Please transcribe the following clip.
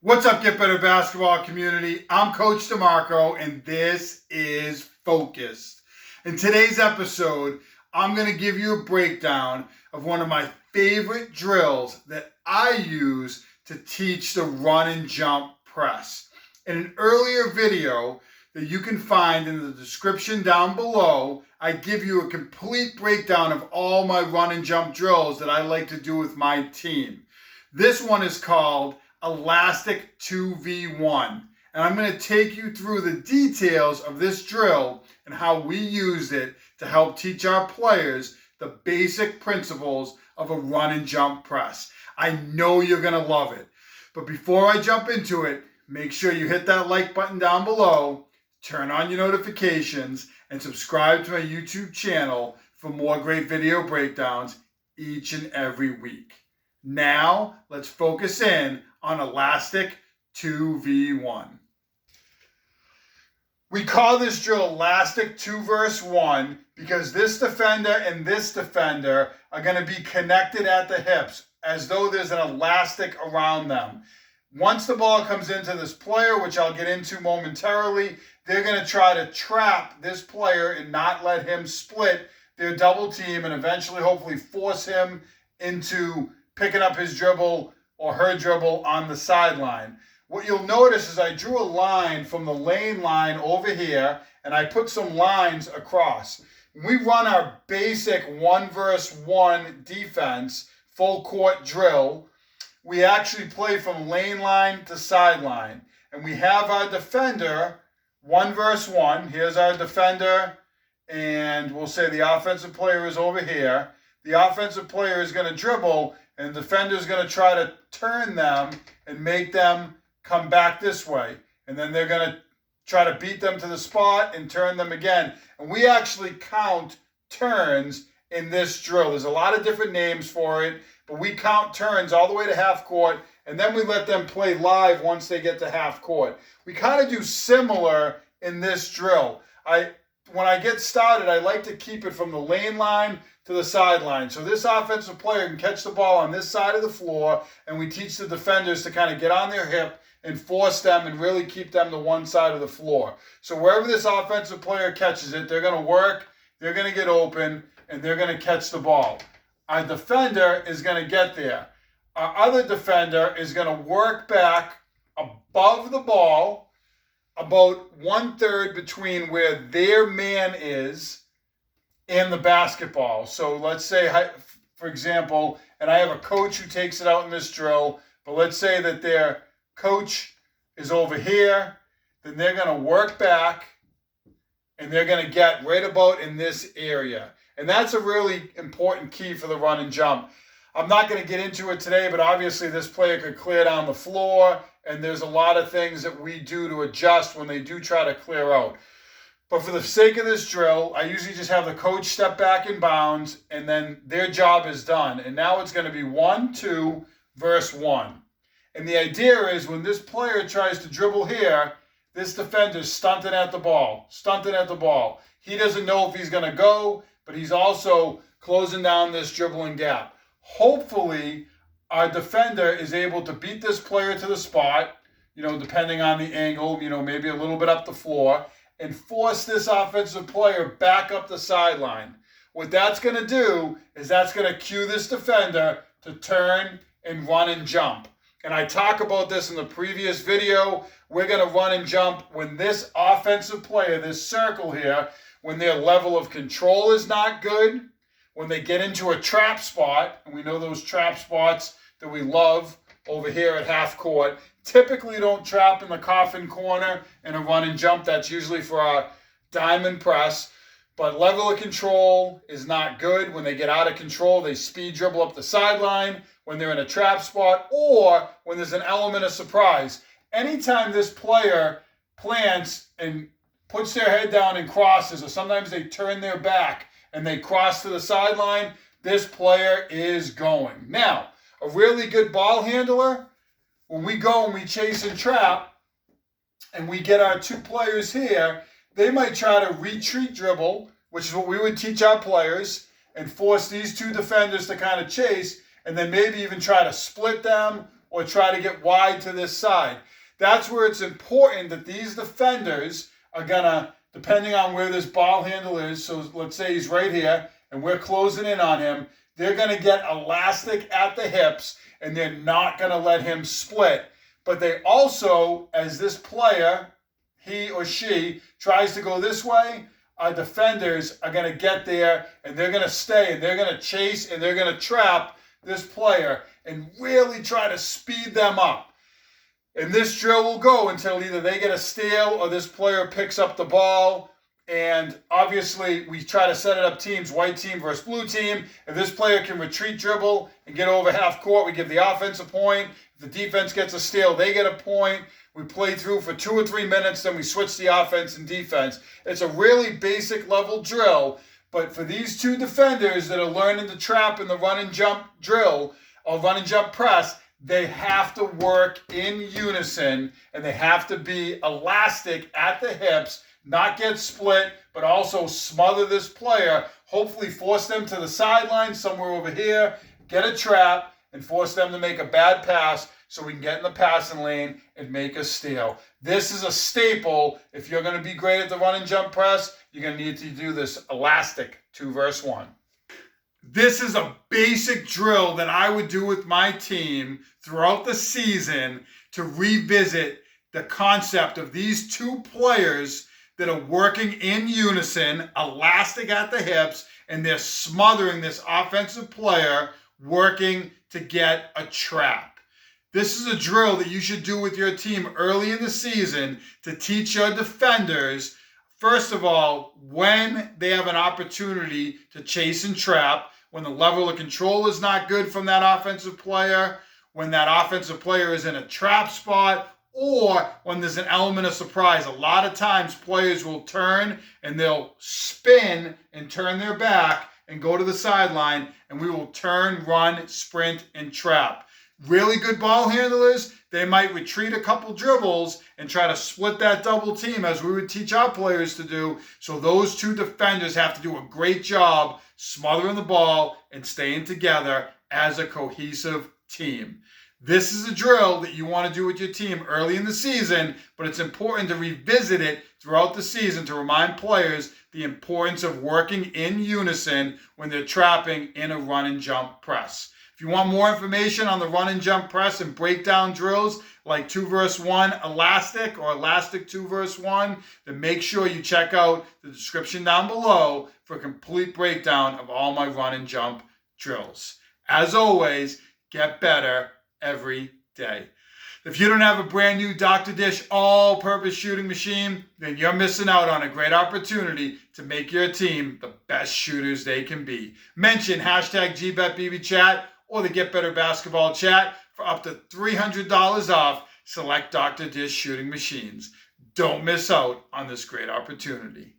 What's up, Get Better Basketball community? I'm Coach DeMarco, and this is Focused. In today's episode, I'm going to give you a breakdown of one of my favorite drills that I use to teach the run and jump press. In an earlier video that you can find in the description down below, I give you a complete breakdown of all my run and jump drills that I like to do with my team. This one is called Elastic 2v1, and I'm going to take you through the details of this drill and how we used it to help teach our players the basic principles of a run and jump press. I know you're going to love it, but before I jump into it, make sure you hit that like button down below, turn on your notifications, and subscribe to my YouTube channel for more great video breakdowns each and every week. Now, let's focus in on Elastic 2v1. We call this drill Elastic 2 vs 1 because this defender and this defender are going to be connected at the hips as though there's an elastic around them. Once the ball comes into this player, which I'll get into momentarily, they're going to try to trap this player and not let him split their double team and eventually hopefully force him into picking up his dribble or her dribble on the sideline. What you'll notice is I drew a line from the lane line over here, and I put some lines across. When we run our basic 1 vs 1 defense, full court drill, we actually play from lane line to sideline. And we have our defender 1 vs 1. Here's our defender, and we'll say the offensive player is over here. The offensive player is going to dribble, and the defender is going to try to turn them and make them come back this way. And then they're going to try to beat them to the spot and turn them again. And we actually count turns in this drill. There's a lot of different names for it, but we count turns all the way to half court, and then we let them play live once they get to half court. We kind of do similar in this drill. When I get started, I like to keep it from the lane line to the sideline. So this offensive player can catch the ball on this side of the floor, and we teach the defenders to kind of get on their hip and force them and really keep them to one side of the floor. So wherever this offensive player catches it, they're going to work, they're going to get open, and they're going to catch the ball. Our defender is going to get there. Our other defender is going to work back above the ball, about 1/3 between where their man is and the basketball. So let's say, for example, and I have a coach who takes it out in this drill, but let's say that their coach is over here, then they're going to work back and they're going to get right about in this area. And that's a really important key for the run and jump. I'm not going to get into it today, but obviously this player could clear down the floor, and there's a lot of things that we do to adjust when they do try to clear out. But for the sake of this drill, I usually just have the coach step back in bounds, and then their job is done. And now it's going to be 1, 2 vs 1. And the idea is when this player tries to dribble here, this defender's stunting at the ball. He doesn't know if he's going to go, but he's also closing down this dribbling gap. Hopefully, our defender is able to beat this player to the spot, depending on the angle, maybe a little bit up the floor, and force this offensive player back up the sideline. What that's going to do is that's going to cue this defender to turn and run and jump. And I talk about this in the previous video. We're going to run and jump when this offensive player, this circle here, when their level of control is not good, when they get into a trap spot, and we know those trap spots that we love over here at half court, typically don't trap in the coffin corner in a run and jump. That's usually for our diamond press. But level of control is not good. When they get out of control, they speed dribble up the sideline when they're in a trap spot, or when there's an element of surprise. Anytime this player plants and puts their head down and crosses, or sometimes they turn their back and they cross to the sideline, this player is going. Now, a really good ball handler, when we go and we chase and trap, and we get our two players here, they might try to retreat dribble, which is what we would teach our players, and force these two defenders to kind of chase, and then maybe even try to split them or try to get wide to this side. That's where it's important that these defenders are going to, depending on where this ball handle is, so let's say he's right here and we're closing in on him, they're going to get elastic at the hips and they're not going to let him split. But they also, as this player, he or she, tries to go this way, our defenders are going to get there and they're going to stay and they're going to chase and they're going to trap this player and really try to speed them up. And this drill will go until either they get a steal or this player picks up the ball. And obviously, we try to set it up teams, white team versus blue team. If this player can retreat dribble and get over half court, we give the offense a point. If the defense gets a steal, they get a point. We play through for 2 or 3 minutes, then we switch the offense and defense. It's a really basic level drill. But for these two defenders that are learning to trap in the run and jump drill or run and jump press, they have to work in unison and they have to be elastic at the hips, not get split, but also smother this player, hopefully force them to the sideline somewhere over here, get a trap, and force them to make a bad pass so we can get in the passing lane and make a steal. This is a staple. If you're going to be great at the run and jump press, you're going to need to do this elastic 2 versus 1. This is a basic drill that I would do with my team throughout the season to revisit the concept of these two players that are working in unison, elastic at the hips, and they're smothering this offensive player working to get a trap. This is a drill that you should do with your team early in the season to teach your defenders, first of all, when they have an opportunity to chase and trap, when the level of control is not good from that offensive player, when that offensive player is in a trap spot, or when there's an element of surprise. A lot of times players will turn and they'll spin and turn their back and go to the sideline, and we will turn, run, sprint, and trap. Really good ball handlers, they might retreat a couple dribbles and try to split that double team as we would teach our players to do. So those two defenders have to do a great job smothering the ball and staying together as a cohesive team. This is a drill that you want to do with your team early in the season, but it's important to revisit it throughout the season to remind players the importance of working in unison when they're trapping in a run and jump press. If you want more information on the run and jump press and breakdown drills like 2 versus 1 elastic or elastic 2 versus 1, then make sure you check out the description down below for a complete breakdown of all my run and jump drills. As always, get better every day. If you don't have a brand new Dr. Dish all-purpose shooting machine, then you're missing out on a great opportunity to make your team the best shooters they can be. Mention hashtag GBetBBChat or the Get Better Basketball Chat for up to $300 off select Dr. Dish shooting machines. Don't miss out on this great opportunity.